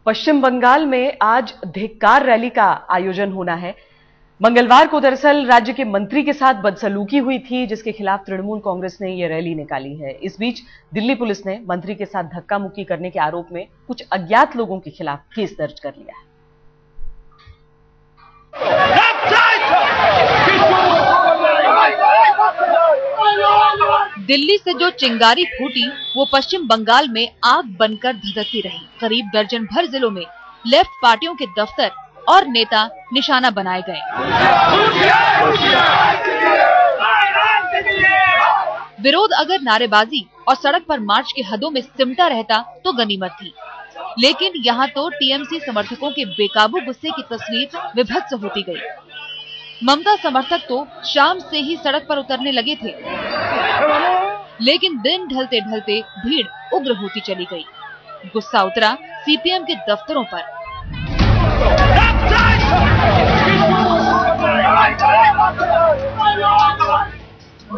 पश्चिम बंगाल में आज धिक्कार रैली का आयोजन होना है। मंगलवार को दरअसल राज्य के मंत्री के साथ बदसलूकी हुई थी, जिसके खिलाफ तृणमूल कांग्रेस ने यह रैली निकाली है। इस बीच दिल्ली पुलिस ने मंत्री के साथ धक्का मुक्की करने के आरोप में कुछ अज्ञात लोगों के खिलाफ केस दर्ज कर लिया है। दिल्ली से जो चिंगारी फूटी वो पश्चिम बंगाल में आग बनकर धधकती रही। करीब दर्जन भर जिलों में लेफ्ट पार्टियों के दफ्तर और नेता निशाना बनाए गए। विरोध अगर नारेबाजी और सड़क पर मार्च की हदों में सिमटा रहता तो गनीमत थी, लेकिन यहाँ तो टीएमसी समर्थकों के बेकाबू गुस्से की तस्वीर विभत्स होती गई। ममता समर्थक तो शाम से ही सड़क पर उतरने लगे थे, लेकिन दिन ढलते ढलते भीड़ उग्र होती चली गई। गुस्सा उतरा सीपीएम के दफ्तरों पर।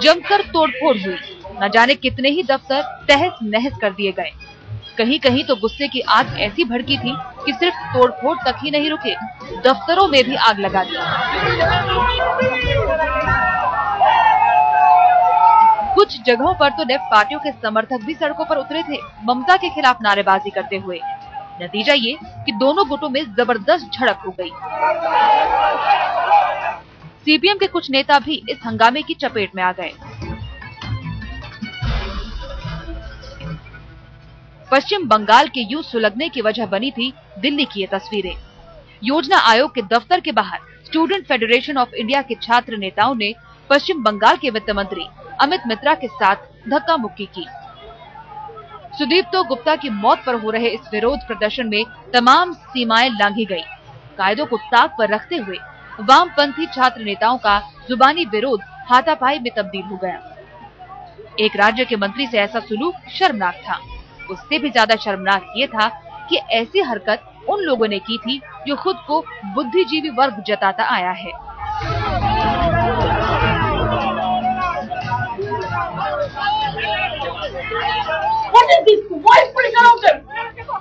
जमकर तोड़फोड़ हुई। न जाने कितने ही दफ्तर तहस नहस कर दिए गए। कहीं कहीं तो गुस्से की आग ऐसी भड़की थी कि सिर्फ तोड़फोड़ तक ही नहीं रुके, दफ्तरों में भी आग लगा दी। कुछ जगहों पर तो लेफ्ट पार्टियों के समर्थक भी सड़कों पर उतरे थे, ममता के खिलाफ नारेबाजी करते हुए। नतीजा ये कि दोनों गुटों में जबरदस्त झड़प हो गई। सीपीएम के कुछ नेता भी इस हंगामे की चपेट में आ गए। पश्चिम बंगाल के यूं सुलगने की वजह बनी थी दिल्ली की ये तस्वीरें। योजना आयोग के दफ्तर के बाहर स्टूडेंट फेडरेशन ऑफ इंडिया के छात्र नेताओं ने पश्चिम बंगाल के वित्त मंत्री अमित मित्रा के साथ धक्का मुक्की की। सुदीप्तो गुप्ता की मौत पर हो रहे इस विरोध प्रदर्शन में तमाम सीमाएं लांघी गई। कायदों को ताक पर रखते हुए वामपंथी छात्र नेताओं का जुबानी विरोध हाथापाई में तब्दील हो गया। एक राज्य के मंत्री से ऐसा सुलूक शर्मनाक था। उससे भी ज्यादा शर्मनाक ये था कि ऐसी हरकत उन लोगों ने की थी जो खुद को बुद्धिजीवी वर्ग जताता आया है।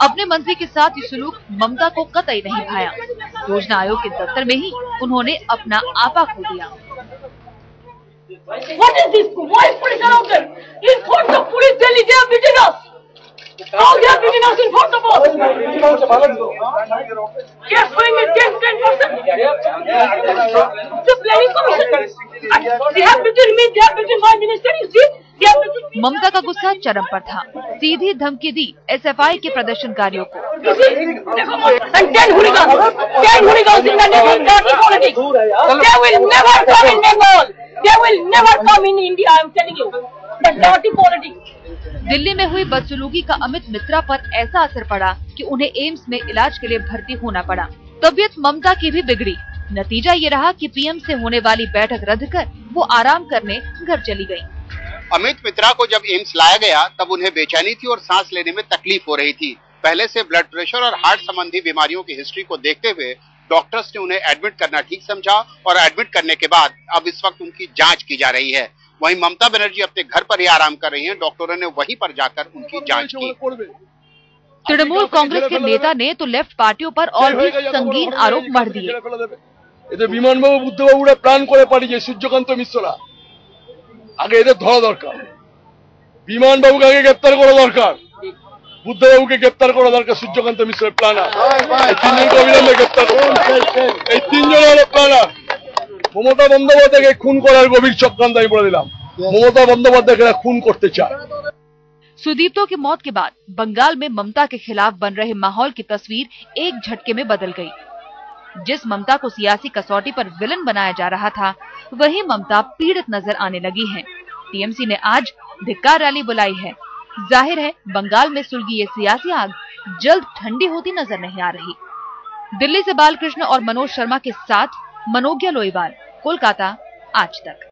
अपने मंत्री के साथ ये सुलूक ममता को कतई नहीं भाया। योजना आयोग के दफ्तर में ही उन्होंने अपना आपा खो दिया। What is this? Why is police around them? In front of police, Delhi, they are beating us. How they are beating us in front of us? They are showing me 10%. The planning commission. They have beaten me. They have beaten my minister. You see? They have beaten me. ममता का गुस्सा चरम पर था। सीधी धमकी दी SFI के प्रदर्शनकारियों को। And 10 hooligans in the name of dirty politics. They will never come in Bengal. They will never come in India. I am telling you. The dirty politics. Delhi में हुई बदसलूकी का अमित मित्रा पर ऐसा असर पड़ा कि उन्हें एम्स में इलाज के लिए भर्ती होना पड़ा। तबीयत ममता की भी बिगड़ी। नतीजा ये रहा कि पीएम से होने वाली बैठक रद्द कर वो आराम करने घर चली गई। अमित मित्रा को जब एम्स लाया गया तब उन्हें बेचैनी थी और सांस लेने में तकलीफ हो रही थी। पहले से ब्लड प्रेशर और हार्ट संबंधी बीमारियों की हिस्ट्री को देखते हुए डॉक्टर्स ने उन्हें एडमिट करना ठीक समझा और एडमिट करने के बाद अब इस वक्त उनकी जांच की जा रही है। वहीं ममता बनर्जी अपने घर पर ही आराम कर रही हैं। डॉक्टरों ने वहीं पर जाकर उनकी जांच की। तृणमूल कांग्रेस के नेता ने तो लेफ्ट पार्टियों पर और भी संगीन आरोप मढ़ दिए। বিমানবাবু বুদ্ধবাবুরা প্ল্যান করে পাঠিয়েছে সূর্যকান্ত মিশ্ররা। আগে এদের ধরা দরকার। বিমানবাবুকে আগে গ্রেফতার করা দরকার। বুদ্ধবাবুকে গ্রেফতার করা দরকার। সূর্যকান্ত মিশ্রের প্ল্যানার। এই তিনজনকে অবিলম্বে গ্রেফতার করতে। এই তিনজন হলো প্ল্যানার। মমতা বন্দ্যোপাধ্যায়কে খুন করার গভীর চক্রান্ত আমি বলে দিলাম। মমতা বন্দ্যোপাধ্যায়কে খুন করতে চায়। सुदीप्तो की मौत के बाद बंगाल में ममता के खिलाफ बन रहे माहौल की तस्वीर एक झटके में बदल गई। जिस ममता को सियासी कसौटी पर विलन बनाया जा रहा था, वही ममता पीड़ित नजर आने लगी है। टीएमसी ने आज धिक्कार रैली बुलाई है। जाहिर है बंगाल में सुलगी ये सियासी आग जल्द ठंडी होती नजर नहीं आ रही। दिल्ली से बालकृष्ण और मनोज शर्मा के साथ मनोज्ञा लोईवाल, कोलकाता, आज तक।